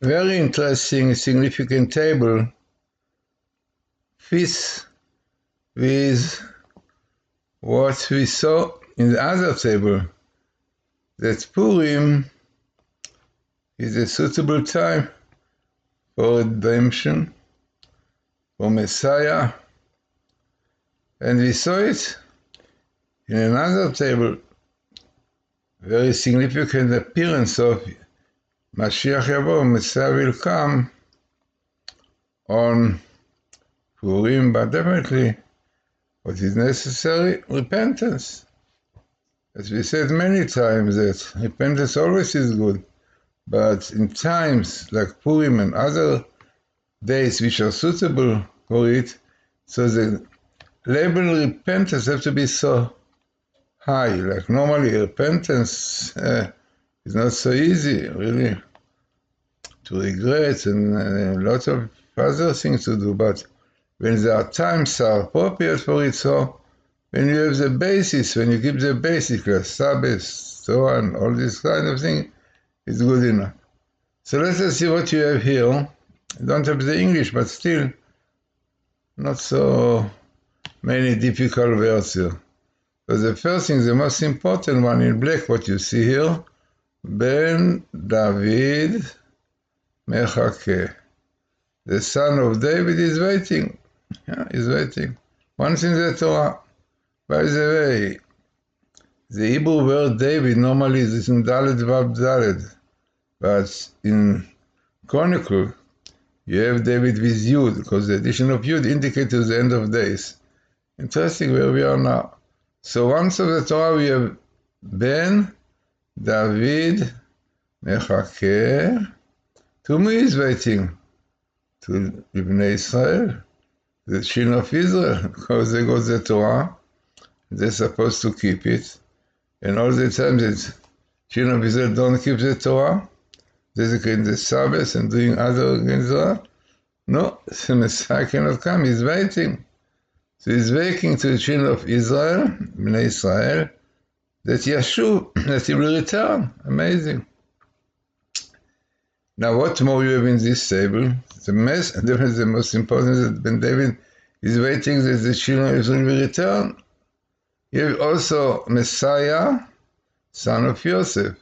very interesting, significant table fits with what we saw in the other table, that Purim is a suitable time for redemption, for Messiah, and we saw it in another table, very significant appearance of Mashiach Yavo, Messiah will come on Purim, but definitely what is necessary, repentance. As we said many times, that repentance always is good, but in times like Purim and other days which are suitable for it, so the level of repentance have to be so high. Like normally repentance is not so easy, really, to regret and a lot of other things to do, but when there are times are appropriate for it, so when you have the basis, when you keep the basic, like Sabbath, so on, all this kind of thing, it's good enough. So let us see what you have here. I don't have the English, but still not so many difficult words here. So the first thing, the most important one in black, what you see here, Ben David Mechake. The son of David is waiting. Yeah, he's waiting. Once in the Torah. By the way, the Hebrew word David normally is in Dalet Vav Dalet, but in Chronicle you have David with Yud, because the addition of Yud indicates the end of days. Interesting where we are now. So once of the Torah we have Ben David Mechake. To whom he is waiting? To Ibn Israel, the children of Israel, because they got the Torah. They're supposed to keep it. And all the time that children of Israel don't keep the Torah, desecrating the Sabbath and doing other against Torah, no, the Messiah cannot come. He's waiting. So he's waiting to the children of Israel, Bnei Israel, that Yeshu, that he will return. Amazing. Now, what more you have in this table? The most important is that Ben David is waiting that the children of Israel will return. You have also Messiah, son of Yosef.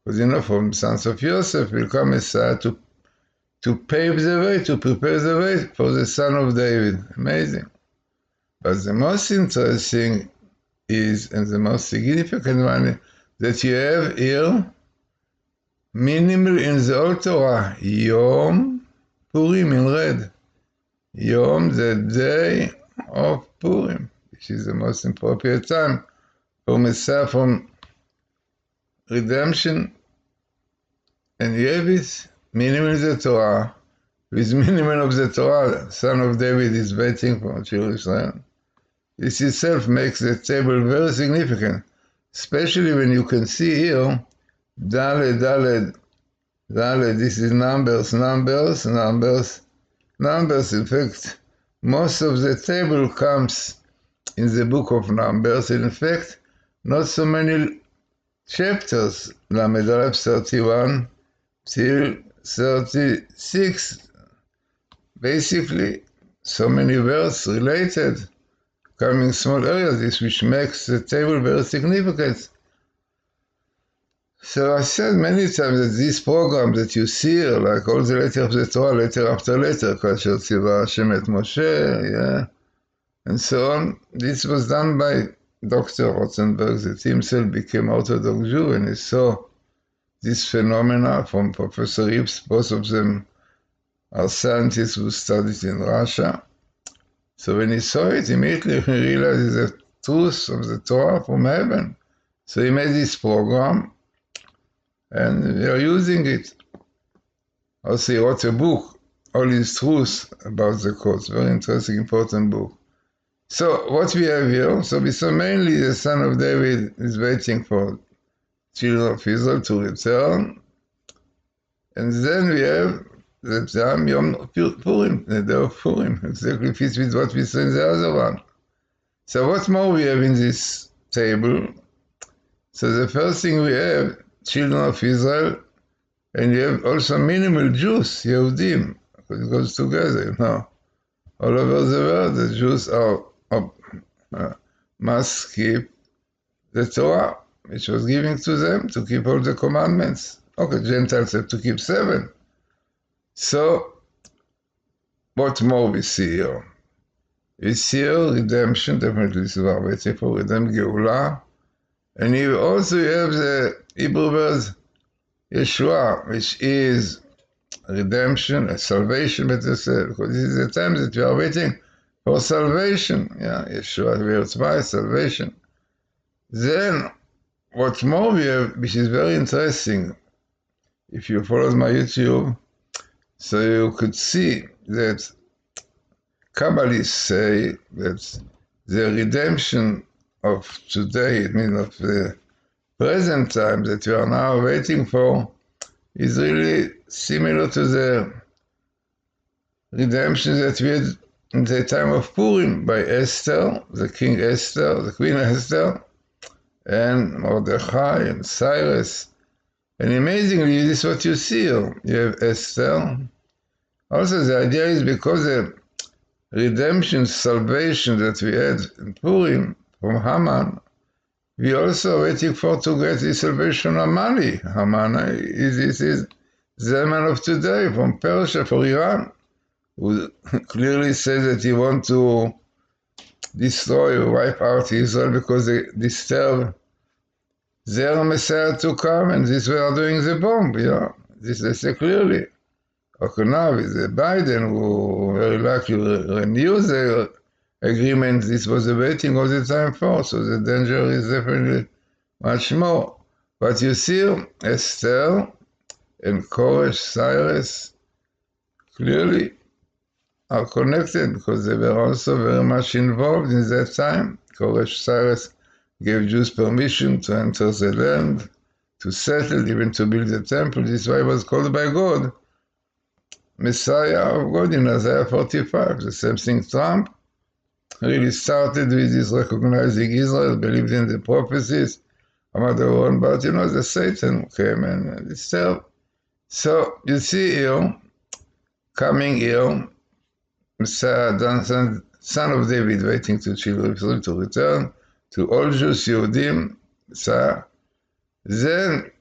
Because you know, from sons of Yosef will come Messiah to pave the way, to prepare the way for the son of David. Amazing. But the most interesting is, and the most significant one, that you have here, minimal in the Old Torah, Yom Purim in red. Yom, the day of Purim, which is the most appropriate time for Messiah, from redemption. And you have it, minimal in the Torah, with minimal of the Torah, son of David is waiting for Jerusalem. This itself makes the table very significant, especially when you can see here, Daled, Daled, Daled, this is numbers. In fact, most of the table comes in the book of Numbers. In fact, not so many chapters, Lamed Aleph 31 till 36. Basically, so many words related, coming small areas, this which makes the table very significant. So I said many times that this program that you see here, like all the letters of the Torah, letter after letter, Kasher Tziva Hashem et Moshe, yeah, and so on, this was done by Dr. Rothenberg, that himself became Orthodox Jew, and he saw this phenomena from Professor Rips. Both of them are scientists who studied in Russia. So when he saw it, immediately he realized the truth of the Torah from heaven. So he made this program, and we are using it. Also, he wrote a book, All His Truths about the codes. Very interesting, important book. So what we have here, so we saw mainly the son of David is waiting for children of Israel to return. And then we have the time Yom Purim, the day of Purim, exactly fits with what we saw in the other one. So what more we have in this table? So the first thing we have, children of Israel And you have also minimal Jews, Yehudim, because it goes together, All over the world, the Jews must keep the Torah, which was given to them to keep all the commandments. Okay, Gentiles have to keep 7. So, what more we see here? We see here redemption, definitely this is what we're waiting for, redemption, Geulah. And you also have the Hebrew word Yeshua, which is redemption, a salvation, better said, because this is the time that we are waiting for salvation. Yeshua, V'yotzvah, salvation. Then, what more we have, which is very interesting, if you followed my YouTube, so you could see that Kabbalists say that the redemption of today, it means of the present time that we are now waiting for, is really similar to the redemption that we had in the time of Purim by Esther, the King Esther, the Queen Esther, and Mordechai and Cyrus. And amazingly, this is what you see here. You have Esther. Also, the idea is because the redemption, salvation that we had in Purim from Haman, we also are waiting for to get the salvation of Mani. Haman is the man of today from Persia, for Iran, who clearly says that he wants to destroy, wipe out Israel because they disturb their Messiah to come, and this way are doing the bomb, This they say clearly. Okay, now with Biden, who very likely renew the agreement this was waiting all the time for, so the danger is definitely much more. But you see, Esther and Koresh, Cyrus, clearly are connected because they were also very much involved in that time. Koresh, Cyrus gave Jews permission to enter the land, to settle, even to build a temple. This is why it was called by God Messiah of God in Isaiah 45. The same thing Trump really started with this recognizing Israel, believed in the prophecies, but the Satan came and disturbed. So you see here, coming here, Messiah, son of David, waiting to children to return, to all Jews, Yehudim, Messiah. Then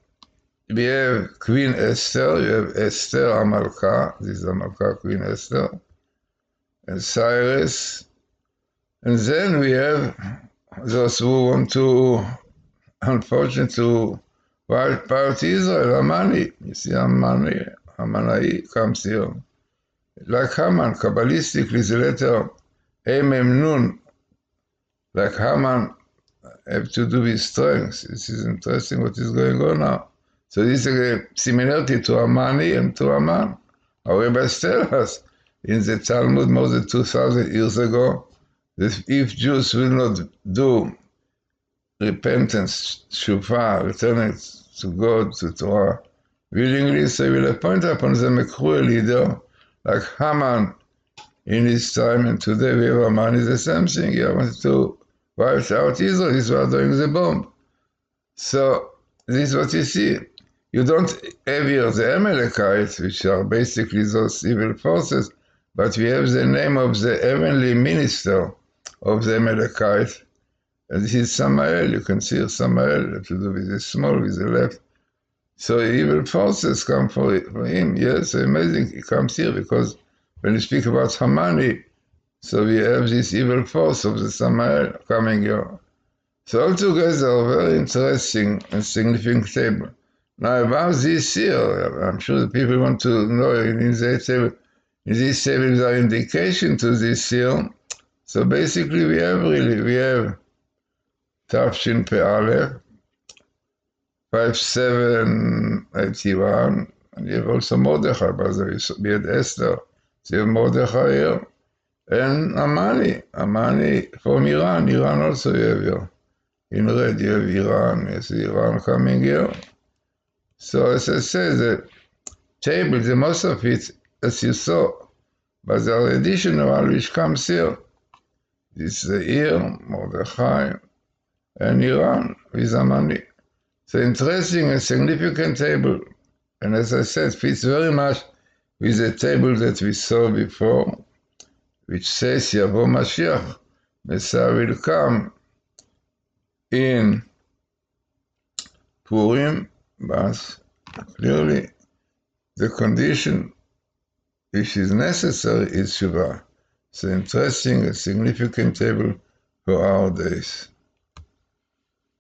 we have Queen Esther, you have Esther Amalka, this is Amalka, Queen Esther, and Cyrus. And then we have those who want to, unfortunately, to wipe out Israel, Amani. You see, Amanai comes here. Like Haman, Kabbalistically, the letter Nun, like Haman, have to do with strength. This is interesting what is going on now. So this is a similarity to Amani and to Haman. Our rabbis tell us in the Talmud more than 2,000 years ago that if Jews will not do repentance, shuvah, returning to God, to Torah, willingly, so he will appoint upon them a cruel leader like Haman in his time, and today we have Haman is the same thing. He wanted to wipe out Israel. This was doing the bomb. So this is what you see. You don't have here the Amalekites, which are basically those evil forces, but we have the name of the heavenly minister of the Amalekites, and this is Samael. You can see Samael, to do with the small, with the left. So evil forces come for him. Yes, amazing. He comes here because when you speak about Hamani, so we have this evil force of the Samael coming here. So altogether, a very interesting and significant table. Now about this here, I'm sure the people want to know in this table, these tables are indication to this here. So basically we have Tafshin Pe'alef, 5781, and you have also Mordechai, but we had Esther, so you have Mordechai here, and Amani from Iran also you have here. In red you have Iran, you see Iran coming here. So as I said, the table, the most of it, as you saw, but there are additional one which comes here. This is here, Mordechai, and Iran with Amani. So interesting and significant table. and as I said, fits very much with the table that we saw before, which says Yavo Mashiach, Messiah will come in Purim, but clearly the condition which is necessary is Shuvah. It's an interesting, a significant table for our days.